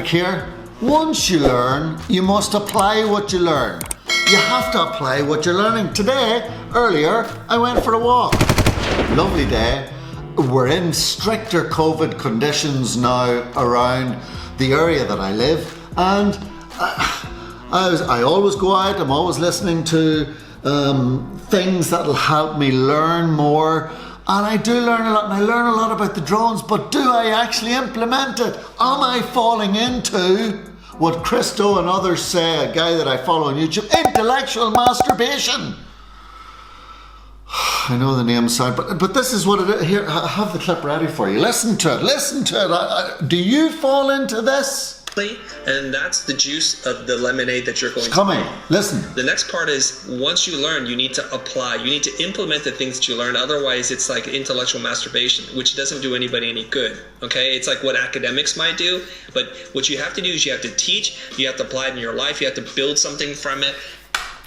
Patrick here. Once you learn, you must apply what you learn. You have to apply what you're learning. Today, earlier, I went for a walk. Lovely day. We're in stricter COVID conditions now around the area that I live, and I always go out. I'm always listening to things that'll help me learn more. And I do learn a lot, and I learn a lot about the drones, but do I actually implement it? Am I falling into what Christo and others say, a guy that I follow on YouTube, intellectual masturbation? I know the name sound, but this is what it is. Here, I have the clip ready for you. Listen to it, listen to it. Do you fall into this? And that's the juice of the lemonade that you're going to coming. Listen. The next part is, once you learn, you need to apply. You need to implement the things that you learn. Otherwise, it's like intellectual masturbation, which doesn't do anybody any good. Okay? It's like what academics might do. But what you have to do is you have to teach. You have to apply it in your life. You have to build something from it.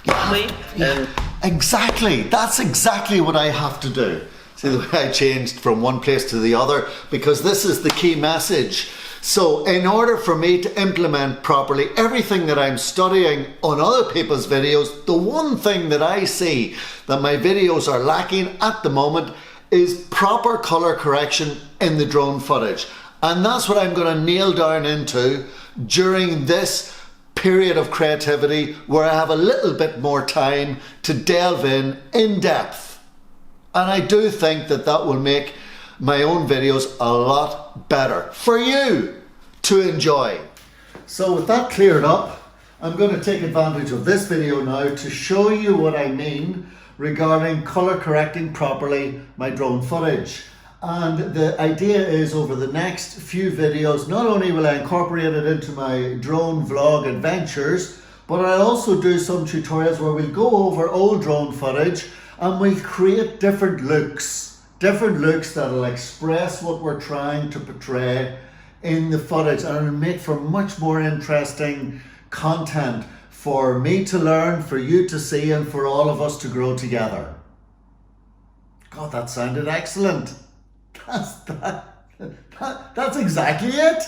Yeah, exactly. That's exactly what I have to do. See the way I changed from one place to the other? Because this is the key message. So in order for me to implement properly everything that I'm studying on other people's videos, the one thing that I see that my videos are lacking at the moment is proper color correction in the drone footage. And that's what I'm going to nail down into during this period of creativity where I have a little bit more time to delve in depth. And I do think that that will make my own videos a lot better for you to enjoy. So with that cleared up, I'm going to take advantage of this video now to show you what I mean regarding color correcting properly my drone footage. And the idea is, over the next few videos, not only will I incorporate it into my drone vlog adventures, but I'll also do some tutorials where we'll go over old drone footage and we'll create different looks that'll express what we're trying to portray in the footage, and it'll make for much more interesting content for me to learn, for you to see, and for all of us to grow together. God, that sounded excellent. That's exactly it.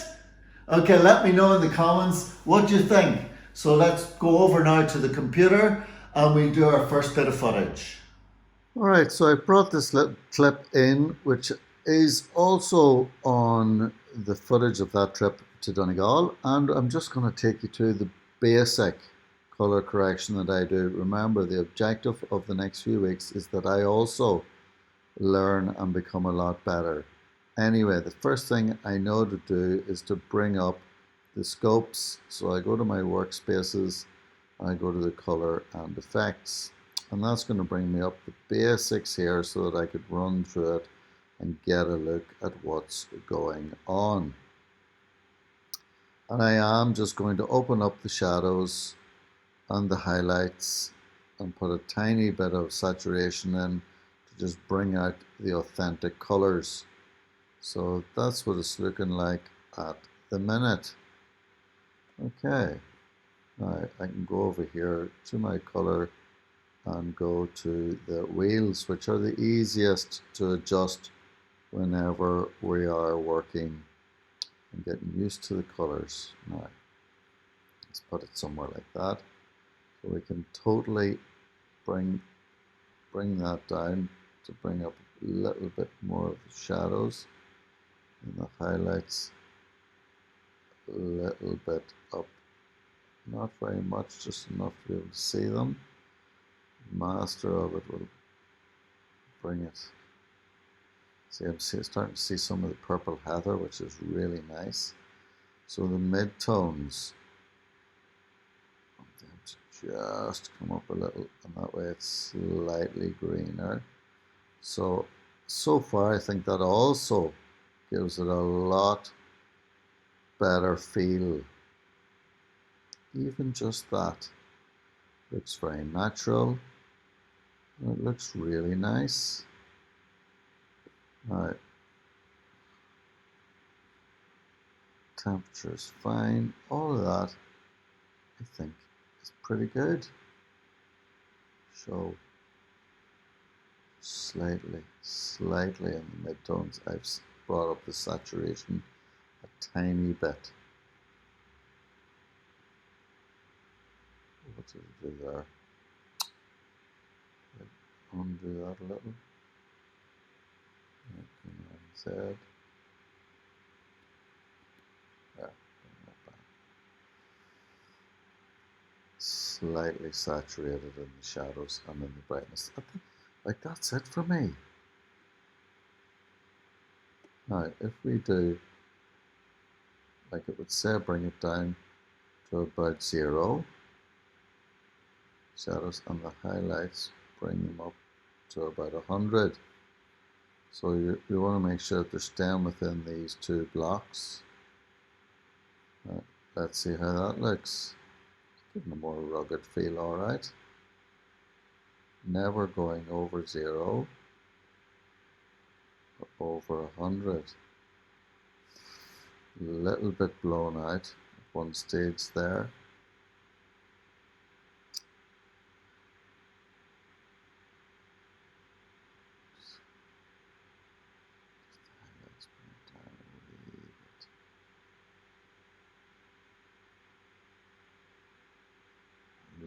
Okay, let me know in the comments what you think. So let's go over now to the computer and we'll do our first bit of footage. Alright, so I brought this little clip in, which is also on the footage of that trip to Donegal, and I'm just going to take you to the basic color correction that I do. Remember, the objective of the next few weeks is that I also learn and become a lot better. Anyway, the first thing I know to do is to bring up the scopes. So I go to my workspaces, I go to the color and effects, and that's going to bring me up the basics here so that I could run through it and get a look at what's going on. And I am just going to open up the shadows and the highlights and put a tiny bit of saturation in to just bring out the authentic colors. So that's what it's looking like at the minute. Okay, now I can go over here to my color and go to the wheels, which are the easiest to adjust whenever we are working and getting used to the colors. Now, let's put it somewhere like that, so we can totally bring that down to bring up a little bit more of the shadows and the highlights a little bit up. Not very much, just enough to be able to see them. Master of it will bring it. See, I'm starting to see some of the purple heather, which is really nice. So the mid-tones, just come up a little, and that way it's slightly greener. So far I think that also gives it a lot better feel. Even just that looks very natural. It looks really nice. Now, temperature is fine. All of that, I think, is pretty good. So, slightly in the midtones, I've brought up the saturation a tiny bit. what did it do there? Undo that a little. Z. There, bring that back. Slightly saturated in the shadows and in the brightness. I think, like, that's it for me. Now, if we do, like it would say, bring it down to about 0. Shadows and the highlights, bring them up to about 100. So you want to make sure that they're staying within these 2 blocks. Let's see how that looks. Giving a more rugged feel, alright. Never going over 0 or over 100. A little bit blown out at one stage there.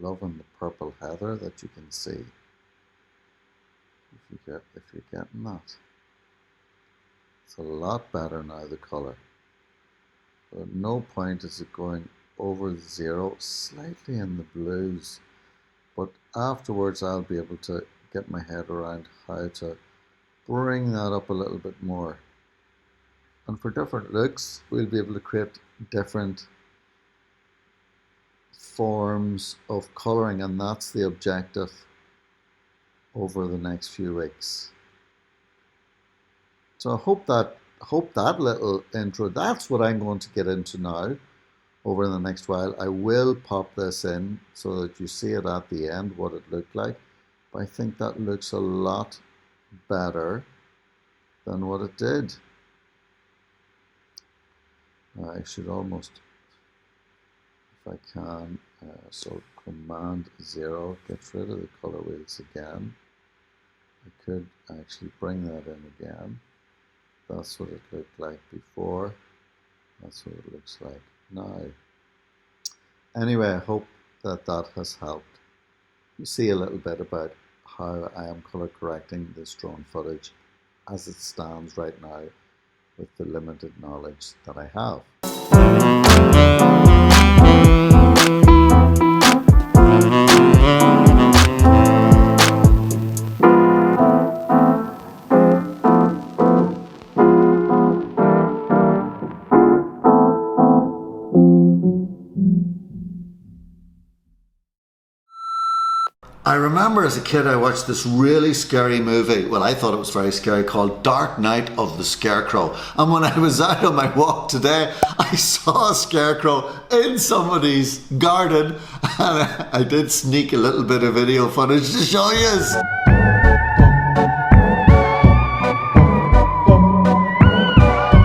Loving the purple heather that you can see. If you're getting that, it's a lot better now, the color. But at no point is it going over 0, slightly in the blues, but afterwards I'll be able to get my head around how to bring that up a little bit more. And for different looks, we'll be able to create different forms of colouring, and that's the objective over the next few weeks. So I hope that little intro, that's what I'm going to get into now over the next while. I will pop this in so that you see it at the end, what it looked like. But I think that looks a lot better than what it did. I should almost, if I can, so Command 0, get rid of the color wheels again. I could actually bring that in again. That's what it looked like before. That's what it looks like now. Anyway, I hope that that has helped. You see a little bit about how I am color correcting this drone footage as it stands right now with the limited knowledge that I have. I remember as a kid I watched this really scary movie, well I thought it was very scary, called Dark Night of the Scarecrow. And when I was out on my walk today, I saw a scarecrow in somebody's garden, and I did sneak a little bit of video footage to show you.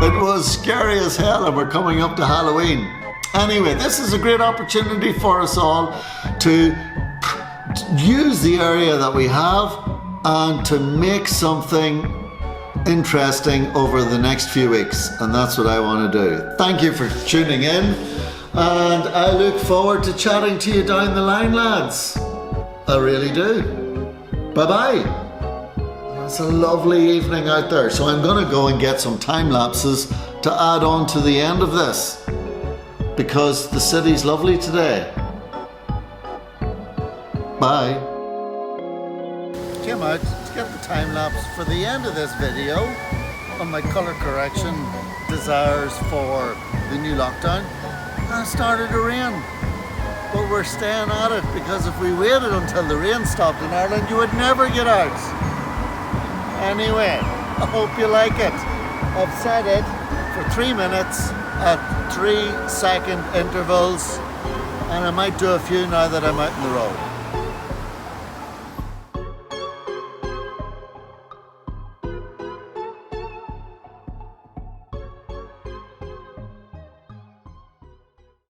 It was scary as hell, and we're coming up to Halloween. Anyway, this is a great opportunity for us all to use the area that we have and to make something interesting over the next few weeks, and that's what I want to do. Thank you for tuning in, and I look forward to chatting to you down the line, lads. I really do. Bye bye. It's a lovely evening out there, so I'm going to go and get some time lapses to add on to the end of this, because the city's lovely today. Bye. Came out to get the time lapse for the end of this video on my colour correction desires for the new lockdown, and it started to rain. But we're staying at it, because if we waited until the rain stopped in Ireland, you would never get out. Anyway, I hope you like it. I've said it for 3 minutes at 3-second intervals, and I might do a few now that I'm out on the road.